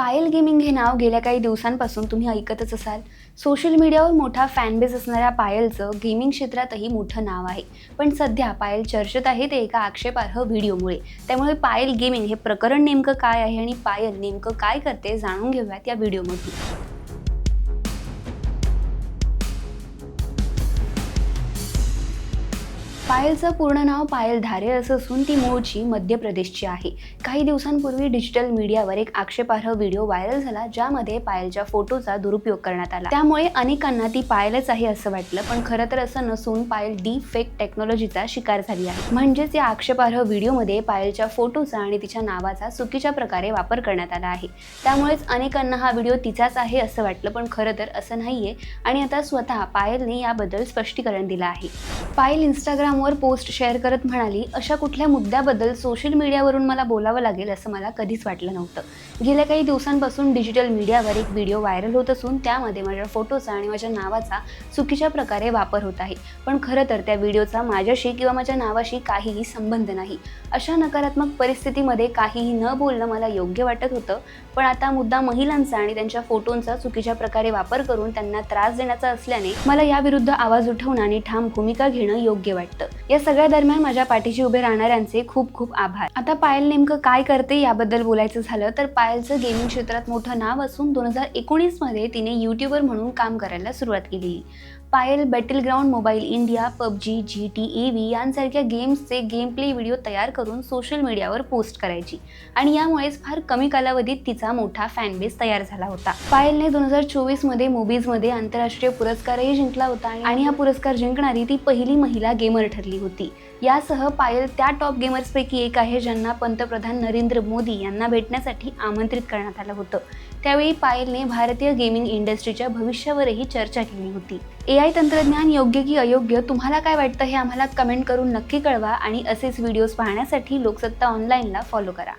पायल gaming हे नाव गेल्या काही दिवसांपासून तुम्ही ऐकतच असाल. सोशल मीडियावर मोठा फॅनबेस असणाऱ्या पायलचं गेमिंग क्षेत्रातही मोठं नाव आहे. पण सध्या पायल चर्चेत आहे ते एका आक्षेपार्ह व्हिडिओमुळे. त्यामुळे पायल गेमिंग हे प्रकरण नेमकं काय आहे आणि पायल नेमकं काय करते जाणून घेऊयात या व्हिडिओमधून. पायलचं पूर्ण नाव पायल धारे असं असून ती मूळची मध्य प्रदेशची आहे. काही दिवसांपूर्वी डिजिटल मीडियावर एक आक्षेपार्ह व्हिडिओ व्हायरल झाला, ज्यामध्ये पायलच्या फोटोचा दुरुपयोग करण्यात आला. त्यामुळे अनेकांना ती पायलच आहे असं वाटलं, पण खरं तर असं नसून पायल डीप फेक टेक्नॉलॉजीचा शिकार झाली आहे. म्हणजेच या आक्षेपार्ह व्हिडिओमध्ये पायलच्या फोटोचा आणि तिच्या नावाचा चुकीच्या प्रकारे वापर करण्यात आला आहे. त्यामुळेच अनेकांना हा व्हिडिओ तिचाच आहे असं वाटलं, पण खरं तर असं नाहीये आणि आता स्वतः पायलने याबद्दल स्पष्टीकरण दिलं आहे. पायल इंस्टाग्राम वर पोस्ट शेअर करत म्हणाली, अशा कुठल्या मुद्द्याबद्दल सोशल मीडियावरून मला बोलावं लागेल असं मला कधीच वाटलं नव्हतं. गेल्या काही दिवसांपासून डिजिटल मीडियावर एक व्हिडिओ व्हायरल होत असून त्यामध्ये माझ्या फोटोचा आणि माझ्या नावाचा चुकीच्या प्रकारे वापर होत आहे. पण खरं तर त्या व्हिडिओचा माझ्याशी किंवा माझ्या नावाशी काहीही संबंध नाही. अशा नकारात्मक परिस्थितीमध्ये काहीही न बोलणं मला योग्य वाटत होतं, पण आता मुद्दा महिलांचा आणि त्यांच्या फोटोंचा चुकीच्या प्रकारे वापर करून त्यांना त्रास देण्याचा असल्याने मला याविरुद्ध आवाज उठवणं आणि ठाम भूमिका घेणं योग्य वाटतं. या सगळ्या दरम्यान माझ्या पाठीशी उभे राहणाऱ्यांचे खूप खूप आभार. आता पायल नेमकं काय करते याबद्दल बोलायचं झालं तर पायलचं गेमिंग क्षेत्रात मोठं नाव असून 2019 मध्ये तिने यूट्यूबर म्हणून काम करायला सुरुवात केली. पायल बॅटलग्राऊंड मोबाईल इंडिया, पबजी, GTA यांसारख्या गेम्सचे गेम प्ले व्हिडिओ तयार करून सोशल मीडियावर पोस्ट करायची आणि यामुळेच फार कमी कालावधीत तिचा मोठा फॅनबेस तयार झाला होता. पायलने 2024 मध्ये मूवीजमध्ये आंतरराष्ट्रीय पुरस्कारही जिंकला होता आणि हा पुरस्कार जिंकणारी ती पहिली महिला गेमर ठरली होती. यासह पायल त्या टॉप गेमर्सपैकी एक आहे ज्यांना पंतप्रधान नरेंद्र मोदी यांना भेटण्यासाठी आमंत्रित करण्यात आलं होतं. त्यावेळी पायलने भारतीय गेमिंग इंडस्ट्रीच्या भविष्यावरही चर्चा केली होती. AI तंत्रज्ञान योग्य की अयोग्य, तुम्हाला काय वाटतं हे आम्हाला कमेंट करून नक्की कळवा आणि असेच व्हिडिओज पाहण्यासाठी लोकसत्ता ऑनलाईनला फॉलो करा.